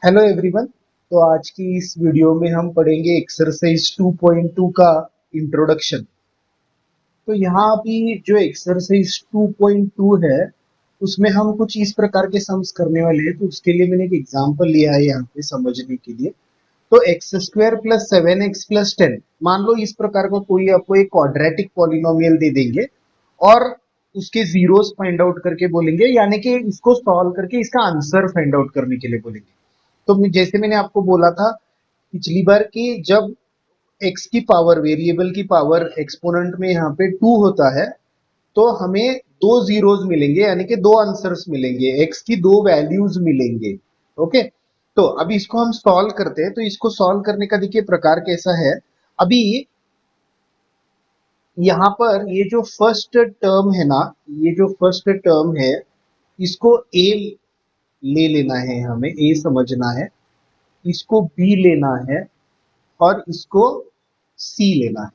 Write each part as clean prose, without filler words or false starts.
Hello everyone. तो आज की इस वीडियो में हम पढ़ेंगे एक्सरसाइज 2.2 का इंट्रोडक्शन। तो यहाँ अभी जो एक्सरसाइज 2.2 है उसमें हम कुछ इस प्रकार के सम्स करने वाले हैं। तो उसके लिए मैंने एक एग्जांपल लिया है यहाँ पे समझने के लिए। तो x square plus 7x plus 10, मान लो इस प्रकार का कोई आपको एक क्वाड्रेटिक पॉलिनोमियल दे देंगे और उसके जीरोस फाइंड आउट करके बोलेंगे, यानी कि इसको सॉल्व करके इसका आंसर फाइंड आउट करने के लिए बोलेंगे। तो जैसे मैंने आपको बोला था पिछली बार कि जब एक्स की पावर, वेरिएबल की पावर एक्सपोनेंट में यहाँ पे 2 होता है तो हमें दो जीरोस मिलेंगे, यानी कि दो आंसर्स मिलेंगे, एक्स की दो वैल्यूज मिलेंगे। ओके, तो अभी इसको हम सॉल्व करते हैं। तो इसको सॉल्व करने का देखिए प्रकार कैसा है। अभी यहाँ पर ये जो फर्स्ट टर्म है ना, ये जो फर्स्ट टर्म है इसको ए ले लेना है, हमें ए समझना है, इसको बी लेना है और इसको सी लेना है।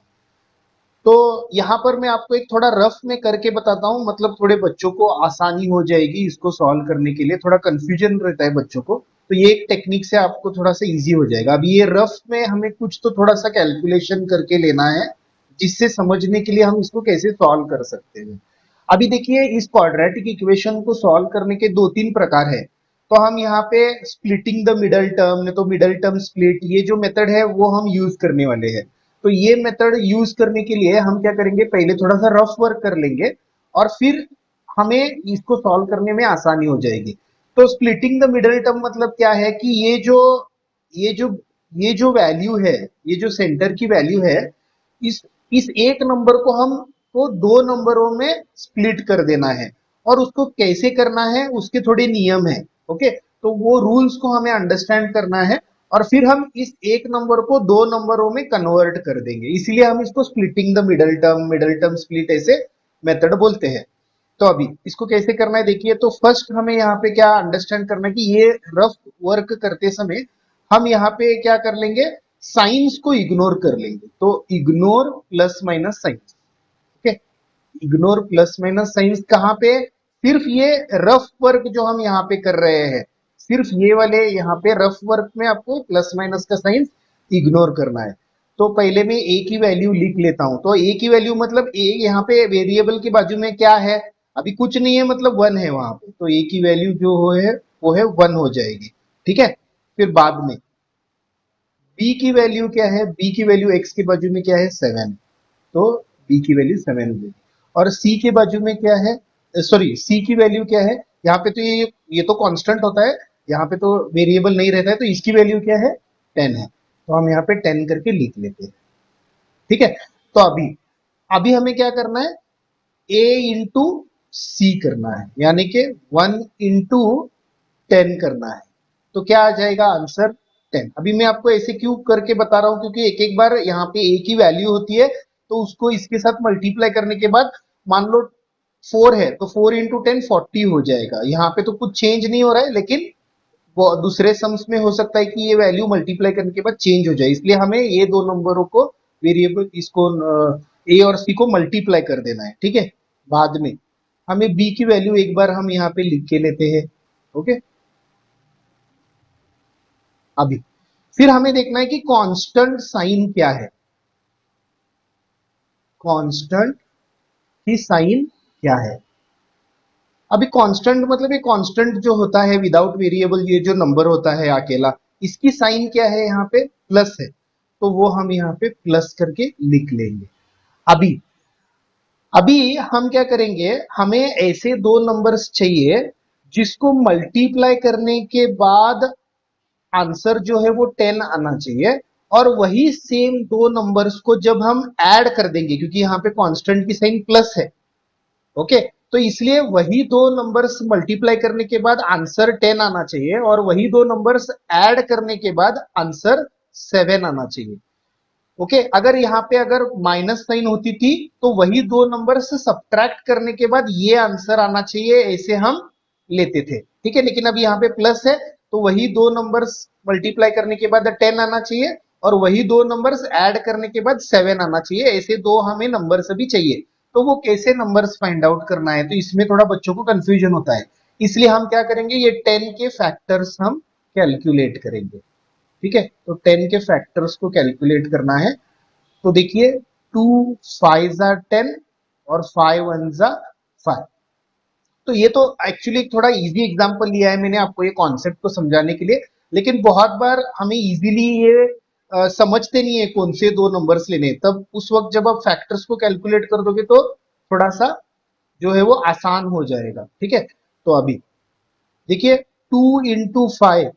तो यहाँ पर मैं आपको एक थोड़ा रफ में करके बताता हूँ, मतलब थोड़े बच्चों को आसानी हो जाएगी इसको सॉल्व करने के लिए। थोड़ा कंफ्यूजन रहता है बच्चों को, तो ये एक टेक्निक से आपको थोड़ा सा इजी हो जाएगा। अभी ये रफ में हमें कुछ तो थोड़ा सा कैलकुलेशन करके लेना है जिससे समझने के लिए हम इसको कैसे सॉल्व कर सकते हैं। अभी देखिए इस क्वाड्रेटिक इक्वेशन को सॉल्व करने के दो तीन प्रकार है। तो हम यहाँ पे स्प्लिटिंग द मिडल टर्म, ने तो मिडल टर्म स्प्लिट, ये जो मेथड है वो हम यूज करने वाले हैं। तो ये मेथड यूज करने के लिए हम क्या करेंगे, पहले थोड़ा सा रफ वर्क कर लेंगे और फिर हमें इसको सॉल्व करने में आसानी हो जाएगी। तो स्प्लिटिंग द मिडल टर्म मतलब क्या है कि ये जो ये जो वैल्यू है, ये जो सेंटर की वैल्यू है, इस इस एक नंबर को हम को दो नंबरों में स्प्लिट कर देना है। और उसको कैसे करना है उसके थोड़े नियम है। ओके, तो वो रूल्स को हमें अंडरस्टैंड करना है और फिर हम इस एक नंबर को दो नंबरों में कन्वर्ट कर देंगे, इसलिए हम इसको splitting the middle term split ऐसे मेथड बोलते हैं। तो अभी इसको कैसे करना है देखिए। तो फर्स्ट हमें यहाँ पे क्या अंडरस्टैंड करना है कि ये रफ वर्क करते समय हम यहाँ पे क्या कर लेंगे, साइंस को इग्नोर कर लेंगे। तो ignore plus minus science. Okay, ignore plus minus science कहाँ पे, सिर्फ ये रफ वर्क जो हम यहाँ पे कर रहे हैं, सिर्फ ये वाले यहाँ पे रफ वर्क में आपको प्लस माइनस का साइंस इग्नोर करना है। तो पहले मैं ए की वैल्यू लिख लेता हूं। तो ए की वैल्यू मतलब ए यहाँ पे वेरिएबल की बाजू में क्या है, अभी कुछ नहीं है, मतलब वन है वहां पे। तो ए की वैल्यू जो है वो है वन हो जाएगी। ठीक है, फिर बाद में बी की वैल्यू क्या है, बी की वैल्यू एक्स के बाजू में क्या है, सेवन। तो बी की वैल्यू सेवन हो जाएगी। और सी के बाजू में क्या है, सॉरी सी की वैल्यू क्या है, यहाँ पे तो ये तो कांस्टेंट होता है, यहाँ पे तो वेरिएबल नहीं रहता है, तो इसकी वैल्यू क्या है, टेन है। तो हम यहाँ पे टेन करके लिख लेते हैं। ठीक है, तो अभी अभी हमें क्या करना है, ए इंटू सी करना है, यानी कि वन इंटू टेन करना है। तो क्या आ जाएगा आंसर, टेन। अभी मैं आपको ऐसे क्यों करके बता रहा हूं, क्योंकि एक एक बार यहाँ पे ए की वैल्यू होती है तो उसको इसके साथ मल्टीप्लाई करने के बाद, मान लो फोर है तो फोर इंटू टेन 40 हो जाएगा। यहाँ पे तो कुछ चेंज नहीं हो रहा है, लेकिन वो दूसरे सम्स में हो सकता है कि ये वैल्यू मल्टीप्लाई करने के बाद चेंज हो जाए, इसलिए हमें ये दो नंबरों को, वेरिएबल इसको ए और सी को मल्टीप्लाई कर देना है। ठीक है, बाद में हमें बी की वैल्यू एक बार हम यहाँ पे लिख के लेते हैं। ओके, अभी फिर हमें देखना है कि कांस्टेंट साइन क्या है, कांस्टेंट की साइन क्या है। अभी कांस्टेंट मतलब ये कांस्टेंट जो होता है विदाउट वेरिएबल, ये जो नंबर होता है अकेला, इसकी साइन क्या है, यहाँ पे प्लस है, तो वो हम यहाँ पे प्लस करके लिख लेंगे। अभी अभी हम क्या करेंगे, हमें ऐसे दो नंबर्स चाहिए जिसको मल्टीप्लाई करने के बाद आंसर जो है वो टेन आना चाहिए। और वही सेम दो नंबर्स को जब हम ऐड कर देंगे, क्योंकि यहाँ पे कांस्टेंट की साइन प्लस है, ओके, तो इसलिए वही दो नंबर्स मल्टीप्लाई करने के बाद आंसर टेन आना चाहिए और वही दो नंबर्स ऐड करने के बाद आंसर सेवन आना चाहिए। ओके, अगर यहाँ पे अगर माइनस साइन होती थी तो वही दो नंबर से सब्ट्रैक्ट करने के बाद ये आंसर आना चाहिए, ऐसे हम लेते थे। ठीक है, लेकिन अब यहाँ पे प्लस है तो वही दो नंबर्स मल्टीप्लाई करने के बाद टेन आना चाहिए और वही दो नंबर्स ऐड करने के बाद सेवन आना चाहिए, ऐसे दो हमें नंबर्स भी चाहिए। तो वो कैसे नंबर्स फाइंड आउट करना है, तो इसमें थोड़ा बच्चों को कंफ्यूजन होता है, इसलिए हम क्या करेंगे, ये टेन के फैक्टर्स हम कैलकुलेट करेंगे। ठीक है, तो 10 के फैक्टर्स को कैलकुलेट करना है। तो देखिए 2 5 10 और 5 1 5। तो ये तो एक्चुअली थोड़ा इजी एग्जांपल लिया है मैंने आपको ये कॉन्सेप्ट को समझाने के लिए, लेकिन बहुत बार हमें इजीली ये समझते नहीं है कौन से दो नंबर्स लेने, तब उस वक्त जब आप फैक्टर्स को कैलकुलेट कर दोगे तो थोड़ा सा जो है वो आसान हो जाएगा। ठीक है, तो अभी देखिए 2 × 5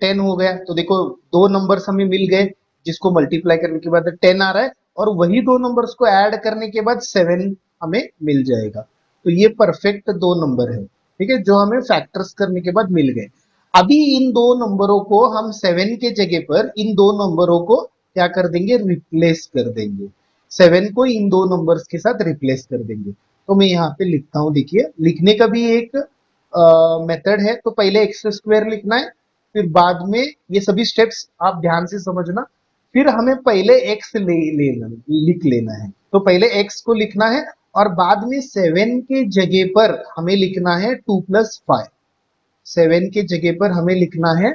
10 हो गया। तो देखो दो नंबर्स हमें मिल गए जिसको मल्टीप्लाई करने के बाद 10 आ रहा है, और वही दो नंबर्स को ऐड करने के बाद 7 हमें मिल जाएगा। तो ये परफेक्ट दो नंबर है। ठीक है, जो हमें फैक्टर्स करने के बाद मिल गए। अभी इन दो नंबरों को हम 7 के जगह पर इन दो नंबरों को क्या कर देंगे, रिप्लेस कर देंगे। 7 को इन दो नंबर्स के साथ रिप्लेस कर देंगे। तो मैं यहाँ पे लिखता हूं, देखिए लिखने का भी एक मेथड है। तो पहले x² लिखना है, फिर बाद में ये सभी स्टेप्स आप ध्यान से समझना। फिर हमें पहले x लिख लेना है। तो पहले x को लिखना है और बाद में 7 के जगह पर हमें लिखना है 2 + 5। 7 के जगह पर हमें लिखना है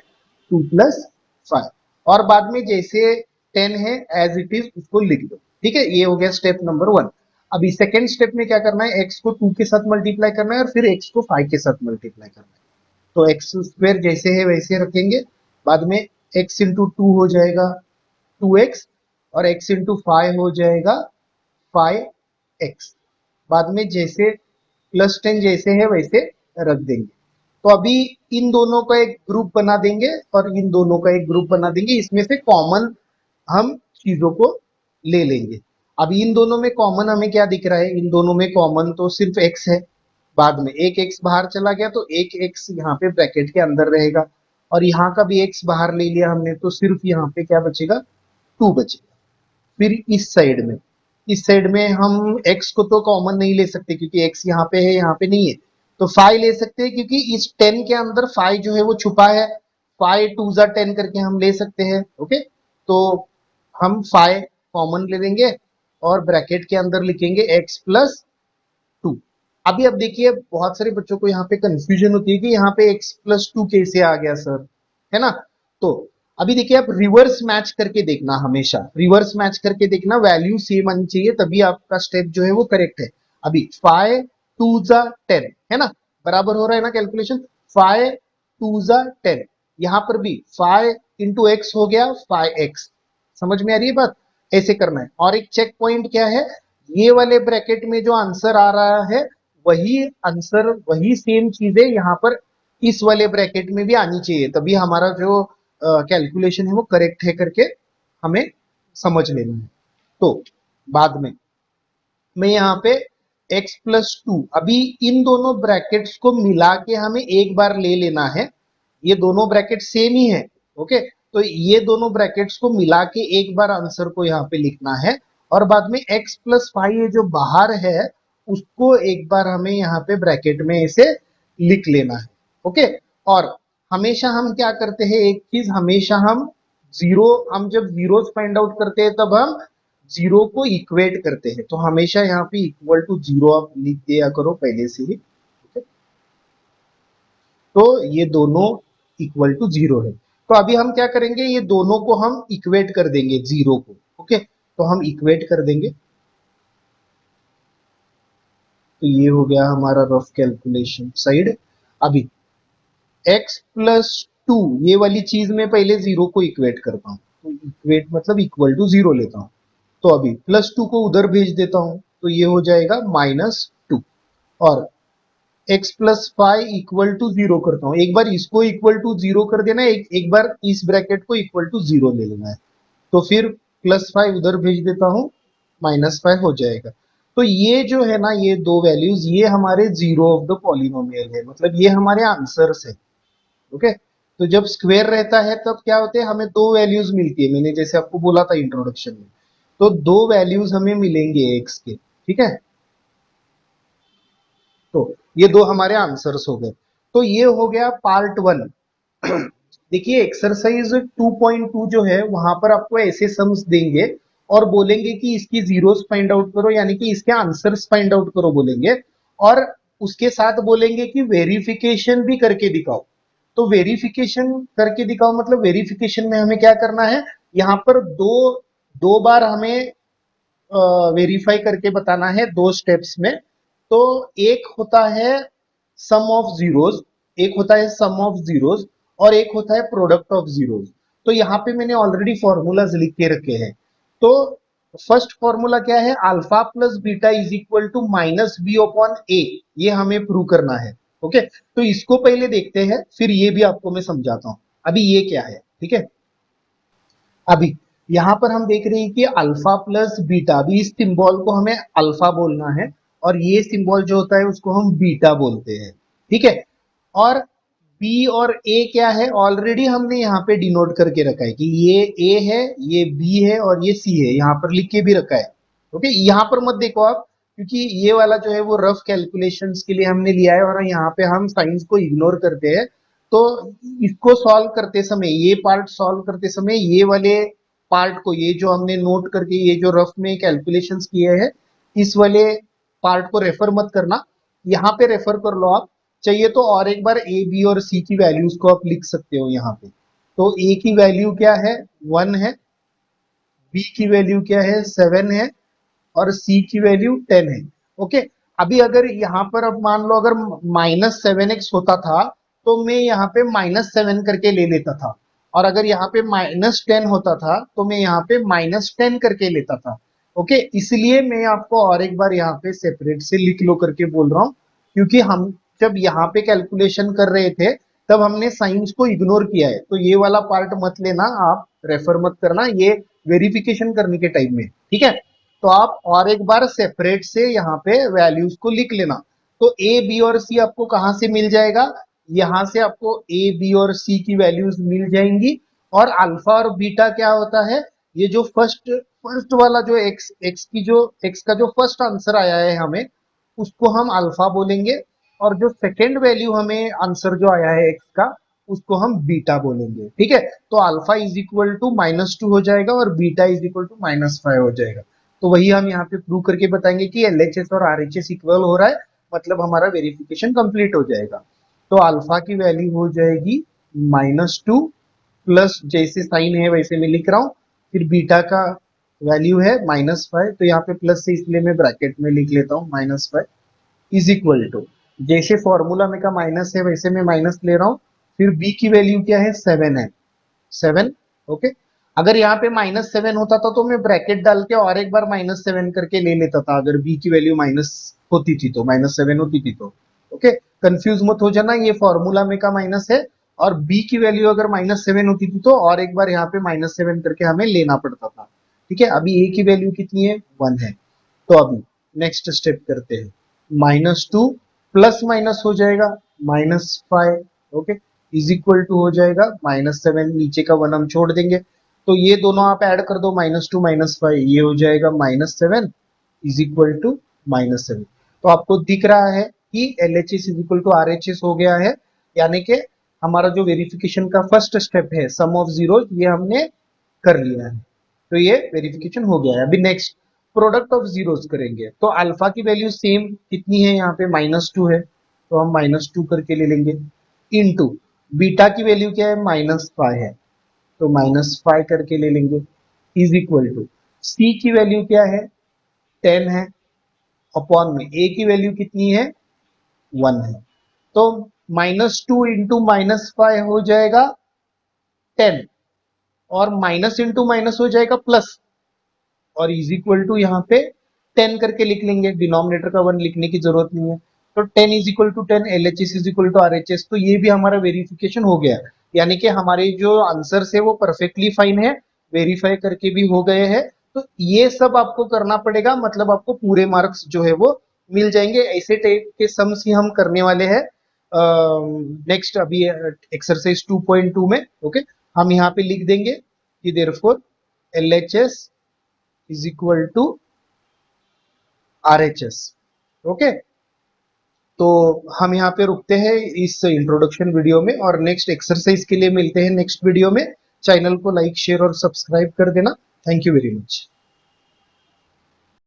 2 + 5, और बाद में जैसे 10 है एज इट इज उसको लिख दो। ठीक है, ये हो गया स्टेप नंबर 1। अभी सेकेंड स्टेप में क्या करना है, x को 2 के साथ मल्टीप्लाई करना है और फिर x को 5 के साथ मल्टीप्लाई करना है। तो x² जैसे है वैसे रखेंगे, बाद में x × 2 हो जाएगा 2x, और x × 5 हो जाएगा 5x। बाद में जैसे +10 जैसे है वैसे रख देंगे। तो अभी इन दोनों का एक ग्रुप बना देंगे और इन दोनों का एक ग्रुप बना देंगे, इसमें से कॉमन हम चीजों को ले लेंगे। अब इन दोनों में कॉमन हमें क्या दिख रहा है, इन दोनों में कॉमन तो सिर्फ x है। बाद में एक x बाहर चला गया तो एक x यहाँ पे ब्रैकेट के अंदर रहेगा, और यहाँ का भी x बाहर ले लिया हमने तो सिर्फ यहाँ पे क्या बचेगा, 2 बचेगा। फिर इस साइड में हम x को तो कॉमन नहीं ले सकते क्योंकि x यहाँ पे है यहाँ पे नहीं है। तो 5 ले सकते हैं क्योंकि इस 10 के अंदर 5 जो है वो छुपा है। 5 2 10 करके हम ले सकते हैं। ओके, तो हम 5 कॉमन ले लेंगे और ब्रैकेट के अंदर लिखेंगे x + 2। अभी अब देखिए बहुत सारे बच्चों को यहाँ पे कंफ्यूजन होती है कि यहाँ पे x + 2 कैसे आ गया सर, है ना। तो अभी देखिए आप रिवर्स मैच करके देखना, हमेशा रिवर्स मैच करके देखना, वैल्यू सेम आनी चाहिए तभी आपका स्टेप जो है वो करेक्ट है। अभी 5 2 10 है ना, बराबर हो रहा है ना कैलकुलेशन। 5 2 10, यहां पर भी 5 × x हो गया 5x। समझ में आ रही है बात, ऐसे करना है। और एक चेक पॉइंट क्या है, ये वाले ब्रैकेट में जो आंसर आ रहा है वही आंसर, वही सेम चीजें यहाँ पर इस वाले ब्रैकेट में भी आनी चाहिए, तभी हमारा जो कैलकुलेशन है वो करेक्ट है करके हमें समझ लेना है। तो बाद में मैं यहाँ पे x + 2, अभी इन दोनों ब्रैकेट्स को मिला के हमें एक बार ले लेना है। ये दोनों ब्रैकेट सेम ही है। ओके, तो ये दोनों ब्रैकेट्स को मिला के एक बार आंसर को यहाँ पे लिखना है, और बाद में x + 5 ये जो बाहर है उसको एक बार हमें यहाँ पे ब्रैकेट में ऐसे लिख लेना है। ओके, और हमेशा हम क्या करते हैं, एक चीज हमेशा हम जब जीरोस फाइंड आउट करते हैं तब हम जीरो को इक्वेट करते हैं। तो हमेशा यहाँ पे =0 आप लिख दिया करो पहले से ही। तो ये दोनों =0 है। तो अभी हम क्या करेंगे, ये दोनों को हम इक्वेट कर देंगे जीरो को। ओके, तो हम इक्वेट कर देंगे। तो ये हो गया हमारा रफ कैलकुलेशन साइड। अभी x + 2 ये वाली चीज में पहले जीरो को इक्वेट करता हूं, तो इक्वेट मतलब =0 लेता हूं। तो अभी +2 को उधर भेज देता हूं, तो ये हो जाएगा -2। और x + 5 = 0 करता हूं, एक बार इसको =0 कर देना है, एक बार इस ब्रैकेट को =0 ले लेना है। तो फिर +5 उधर भेज देता हूं, -5 हो जाएगा। तो ये जो है ना, ये दो वैल्यूज ये हमारे जीरो ऑफ द पॉलिनोमियल है, मतलब ये हमारे आंसर्स है। ओके, तो जब स्क्वायर रहता है तब क्या होते हैं, हमें दो वैल्यूज मिलती है, मैंने जैसे आपको बोला था इंट्रोडक्शन में। तो दो वैल्यूज हमें मिलेंगे एक्स के। ठीक है, तो ये दो हमारे आंसर्स हो गए। तो ये हो गया पार्ट 1। देखिए एक्सरसाइज 2.2 जो है वहां पर आपको ऐसे सम्स देंगे और बोलेंगे कि इसकी जीरोस फाइंड आउट करो, यानी कि इसके आंसर्स फाइंड आउट करो बोलेंगे, और उसके साथ बोलेंगे कि वेरिफिकेशन भी करके दिखाओ। तो वेरिफिकेशन करके दिखाओ मतलब वेरिफिकेशन में हमें क्या करना है, यहाँ पर दो दो बार हमें वेरीफाई करके बताना है दो स्टेप्स में। तो एक होता है सम ऑफ जीरोस, एक होता है सम ऑफ जीरोस और एक होता है प्रोडक्ट ऑफ जीरोस। तो यहाँ पे मैंने ऑलरेडी फॉर्मूलाज लिख के रखे हैं। तो फर्स्ट फॉर्मूला क्या है, alpha plus beta is equal to minus B upon A, ये हमें प्रूव करना है। ओके, तो इसको पहले देखते हैं, फिर ये भी आपको मैं समझाता हूं। अभी ये क्या है, ठीक है। अभी यहां पर हम देख रहे हैं कि अल्फा प्लस बीटा, अभी इस सिंबल को हमें अल्फा बोलना है और ये सिंबल जो होता है उसको हम बीटा बोलते हैं, ठीक है। और बी और ए क्या है, ऑलरेडी हमने यहाँ पे डिनोट करके रखा है कि ये ए है, ये बी है और ये सी है, यहाँ पर लिख के भी रखा है। ओके, यहाँ पर मत देखो आप, क्योंकि ये वाला जो है वो रफ कैलकुलेशंस के लिए हमने लिया है और यहाँ पे हम साइंस को इग्नोर करते हैं। तो इसको सॉल्व करते समय, ये पार्ट सॉल्व करते समय ये वाले पार्ट को, ये जो हमने नोट करके ये जो रफ में कैलकुलेशंस किए हैं, इस वाले पार्ट को रेफर मत करना, यहाँ पे रेफर कर लो आप। चाहिए तो और एक बार ए बी और सी की वैल्यूज को आप लिख सकते हो यहाँ पे। तो ए की वैल्यू क्या है, 1 है, बी की वैल्यू क्या है, 7 है और सी की वैल्यू 10 है। ओके, अभी अगर यहाँ पर अब मान लो अगर -7x होता था तो मैं यहाँ पे -7 करके ले लेता था, और अगर यहाँ पे -10 होता था तो मैं यहाँ पे -10 करके लेता था। ओके, इसलिए मैं आपको और एक बार यहाँ पे सेपरेट से लिख लो करके बोल रहा हूँ, क्योंकि हम जब यहाँ पे कैलकुलेशन कर रहे थे तब हमने साइंस को इग्नोर किया है। तो ये वाला पार्ट मत लेना, आप रेफर मत करना ये वेरिफिकेशन करने के टाइम में, ठीक है। तो आप और एक बार सेपरेट से यहाँ पे वैल्यूज को लिख लेना। तो ए बी और सी आपको कहां से मिल जाएगा, यहां से आपको ए बी और सी की वैल्यूज मिल जाएंगी। और अल्फा और बीटा क्या होता है, ये जो फर्स्ट फर्स्ट वाला जो एक्स का जो फर्स्ट आंसर आया है हमें, उसको हम अल्फा बोलेंगे। और जो सेकेंड वैल्यू हमें आंसर जो आया है एक्स का, उसको हम बीटा बोलेंगे, ठीक है। तो अल्फा इज इक्वल टू -2 हो जाएगा और बीटा इज इक्वल टू -5 हो जाएगा। तो वही हम यहाँ पे प्रूव करके बताएंगे कि एलएचएस और आरएचएस इक्वल हो रहा है, मतलब हमारा वेरिफिकेशन कंप्लीट हो जाएगा। तो अल्फा की वैल्यू हो जाएगी -2 प्लस, जैसे साइन है वैसे मैं लिख रहा हूँ, फिर बीटा का वैल्यू है -5, तो यहाँ पे प्लस से इसलिए मैं ब्रैकेट में लिख लेता हूँ -5 इज इक्वल टू, जैसे फॉर्मूला में का माइनस है वैसे मैं माइनस ले रहा हूँ। फिर बी की वैल्यू क्या है, 7 है, 7। ओके, अगर यहाँ पे -7 होता था तो मैं ब्रैकेट डाल के और एक बार -7 करके ले लेता था, अगर बी की वैल्यू माइनस होती थी तो, -7 होती थी तो। ओके, कंफ्यूज मत हो जाना, ये फॉर्मूला में का माइनस है और बी की वैल्यू अगर -7 होती थी तो और एक बार यहाँ पे -7 करके हमें लेना पड़ता था, ठीक है। अभी ए की वैल्यू कितनी है, 1 है। तो अभी नेक्स्ट स्टेप करते हैं, -2 प्लस माइनस हो जाएगा -5, ओके, इज इक्वल टू हो जाएगा -7, नीचे का 1 हम छोड़ देंगे। तो ये दोनों आप ऐड कर दो, -2 -5, ये हो जाएगा -7 इज इक्वल टू -7। तो आपको दिख रहा है कि LHS is equal to RHS हो गया है, यानी कि हमारा जो वेरिफिकेशन का फर्स्ट स्टेप है सम ऑफ जीरो, ये हमने कर लिया है। तो ये वेरिफिकेशन हो गया है। अभी नेक्स्ट प्रोडक्ट ऑफ जीरोस करेंगे। तो अल्फा की वैल्यू सेम कितनी है, यहाँ पे -2 है, तो हम -2 करके ले लेंगे। इनटू बीटा की वैल्यू क्या है, -5 है, तो -5 करके ले लेंगे, इज इक्वल टू सी की वैल्यू क्या है, 10 है, अपॉन में ए की वैल्यू कितनी है, 1 है। तो -2 इंटू -5 हो जाएगा 10, और माइनस इंटू माइनस हो जाएगा प्लस, और इज इक्वल टू यहाँ पे 10 करके लिख लेंगे, डिनोमिनेटर का 1 लिखने की जरूरत नहीं है। तो 10 is equal to 10, LHS is equal to RHS। तो ये भी हमारा वेरिफिकेशन हो गया, यानी कि हमारे जो आंसर्स है वो परफेक्टली फाइन है, वेरीफाई करके भी हो गए हैं। तो ये सब आपको करना पड़ेगा, मतलब आपको पूरे मार्क्स जो है वो मिल जाएंगे। ऐसे टाइप के सम्स ही हम करने वाले हैं नेक्स्ट अभी एक्सरसाइज 2.2 में। ओके, हम यहाँ पे लिख देंगे कि therefore LHS is equal to RHS। Okay, तो हम यहाँ पे रुकते हैं इस इंट्रोडक्शन वीडियो में, और नेक्स्ट एक्सरसाइज के लिए मिलते हैं नेक्स्ट वीडियो में। चैनल को लाइक शेयर और सब्सक्राइब कर देना। Thank you very much.